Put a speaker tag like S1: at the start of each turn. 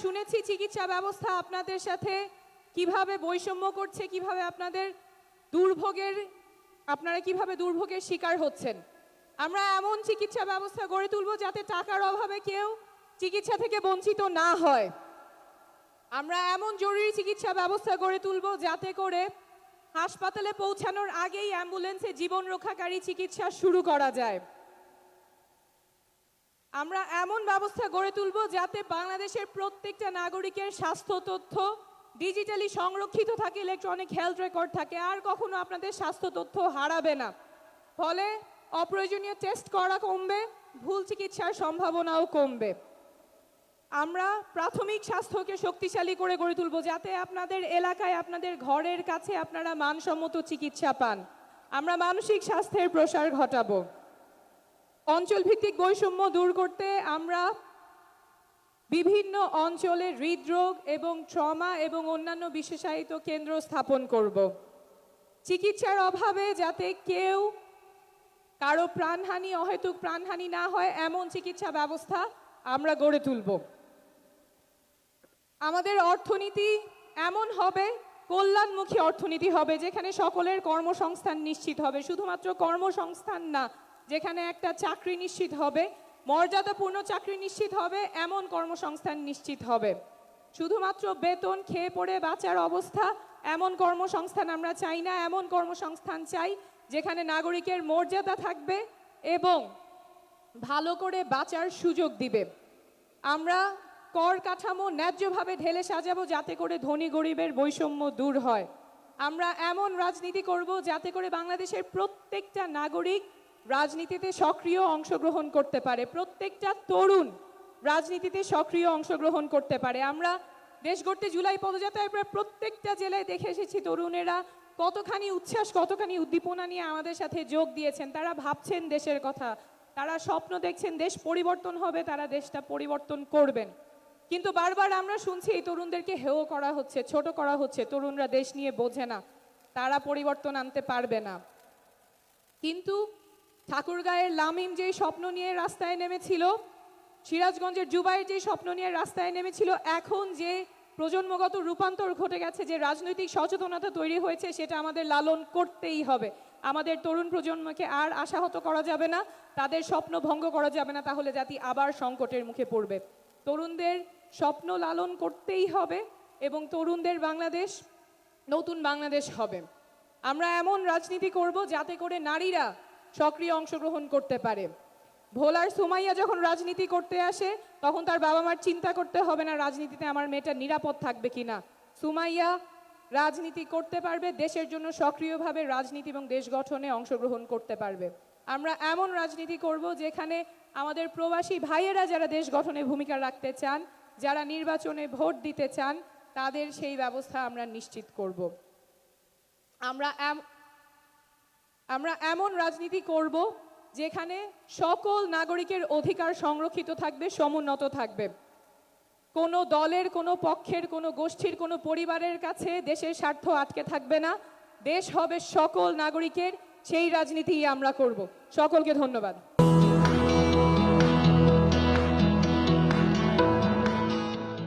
S1: শুনেছি চিকিৎসা ব্যবস্থা আপনাদের সাথে কিভাবে বৈষম্য করছে, কিভাবে আপনারা কিভাবে দুর্ভোগের শিকার হচ্ছেন। আমরা এমন চিকিৎসা ব্যবস্থা গড়ে তুলব যাতে টাকার অভাবে কেউ চিকিৎসা থেকে বঞ্চিত না হয়। আমরা এমন জরুরি চিকিৎসা ব্যবস্থা গড়ে তুলব যাতে করে হাসপাতালে পৌঁছানোর আগেই অ্যাম্বুলেন্সে জীবন রক্ষাকারী চিকিৎসা শুরু করা যায়। আমরা এমন ব্যবস্থা গড়ে তুলব যাতে বাংলাদেশের প্রত্যেকটা নাগরিকের স্বাস্থ্য তথ্য ডিজিটালি সংরক্ষিত থাকে, ইলেকট্রনিক হেলথ রেকর্ড থাকে, আর কখনো আপনাদের স্বাস্থ্য তথ্য হারাবে না। ফলে অপ্রয়োজনীয় টেস্ট করা কমবে, ভুল চিকিৎসার সম্ভাবনাও কমবে। আমরা প্রাথমিক স্বাস্থ্যকে শক্তিশালী করে গড়ে তুলব যাতে আপনাদের এলাকায়, আপনাদের ঘরের কাছে আপনারা মানসম্মত চিকিৎসা পান। আমরা মানসিক স্বাস্থ্যের প্রসার ঘটাবো। অঞ্চলভিত্তিক বৈষম্য দূর করতে আমরা বিভিন্ন অঞ্চলে হৃদরোগ এবং ট্রমা এবং অন্যান্য বিশেষায়িত কেন্দ্র স্থাপন করব। চিকিৎসার অভাবে যাতে কারো প্রাণহানি, অহেতুক প্রাণহানি না হয় এমন চিকিৎসা ব্যবস্থা আমরা গড়ে তুলব। আমাদের অর্থনীতি এমন হবে, কল্যাণমুখী অর্থনীতি হবে যেখানে সকলের কর্মসংস্থান নিশ্চিত হবে। শুধুমাত্র কর্মসংস্থান না, যেখানে একটা চাকরি নিশ্চিত হবে, মর্যাদাপূর্ণ চাকরি নিশ্চিত হবে, এমন কর্মসংস্থান নিশ্চিত হবে। শুধুমাত্র বেতন খেয়ে পড়ে বাঁচার অবস্থা, এমন কর্মসংস্থান আমরা চাই না। এমন কর্মসংস্থান চাই যেখানে নাগরিকের মর্যাদা থাকবে এবং ভালো করে বাঁচার সুযোগ দিবে। আমরা কর কাঠামো ন্যায্যভাবে ঢেলে সাজাবো যাতে করে ধনী গরিবের বৈষম্য দূর হয়। আমরা এমন রাজনীতি করব যাতে করে বাংলাদেশের প্রত্যেকটা নাগরিক রাজনীতিতে সক্রিয় অংশগ্রহণ করতে পারে, প্রত্যেকটা তরুণ রাজনীতিতে সক্রিয় অংশগ্রহণ করতে পারে। আমরা দেশ গড়তে জুলাই পদযাত্রায় প্রায় প্রত্যেকটা জেলায় দেখে এসেছি তরুণেরা কতখানি উচ্ছ্বাস, কতখানি উদ্দীপনা নিয়ে আমাদের সাথে যোগ দিয়েছেন। তারা ভাবছেন দেশের কথা, তারা স্বপ্ন দেখছেন দেশ পরিবর্তন হবে, তারা দেশটা পরিবর্তন করবেন। কিন্তু বারবার আমরা শুনছি এই তরুণদেরকে হেয় করা হচ্ছে, ছোট করা হচ্ছে, তরুণরা দেশ নিয়ে বোঝে না, তারা পরিবর্তন আনতে পারবে না। কিন্তু ঠাকুরগাঁয়ের লামিম যেই স্বপ্ন নিয়ে রাস্তায় নেমেছিল, সিরাজগঞ্জের জুবাইর যে স্বপ্ন নিয়ে রাস্তায় নেমেছিল, এখন যে প্রজন্মগত রূপান্তর ঘটে গেছে, যে রাজনৈতিক সচেতনতা তৈরি হয়েছে, সেটা আমাদের লালন করতেই হবে। আমাদের তরুণ প্রজন্মকে আর আশাহত করা যাবে না, তাদের স্বপ্ন ভঙ্গ করা যাবে না, তাহলে জাতি আবার সংকটের মুখে পড়বে। তরুণদের স্বপ্ন লালন করতেই হবে এবং তরুণদের বাংলাদেশ নতুন বাংলাদেশ হবে। আমরা এমন রাজনীতি করব যাতে করে নারীরা সক্রিয় অংশগ্রহণ করতে পারে। ভোলার সুমাইয়া যখন রাজনীতি করতে আসে তখন তার বাবা মার চিন্তা করতে হবে না রাজনীতিতে আমার মেয়েটা নিরাপদ থাকবে কিনা। সুমাইয়া রাজনীতি করতে পারবে, দেশের জন্য সক্রিয়ভাবে রাজনীতি এবং দেশ গঠনে অংশগ্রহণ করতে পারবে। আমরা এমন রাজনীতি করব যেখানে আমাদের প্রবাসী ভাইয়েরা যারা দেশ গঠনে ভূমিকা রাখতে চান, যারা নির্বাচনে ভোট দিতে চান, তাদের সেই ব্যবস্থা আমরা নিশ্চিত করব। আমরা এমন রাজনীতি করব যেখানে সকল নাগরিকের অধিকার সংরক্ষিত থাকবে, সমুন্নত থাকবে। কোনো দলের, কোনো পক্ষের, কোনো গোষ্ঠীর, কোনো পরিবারের কাছে দেশের স্বার্থ আটকে থাকবে না। দেশ হবে সকল নাগরিকের, সেই রাজনীতিই আমরা করব। সকলকে ধন্যবাদ।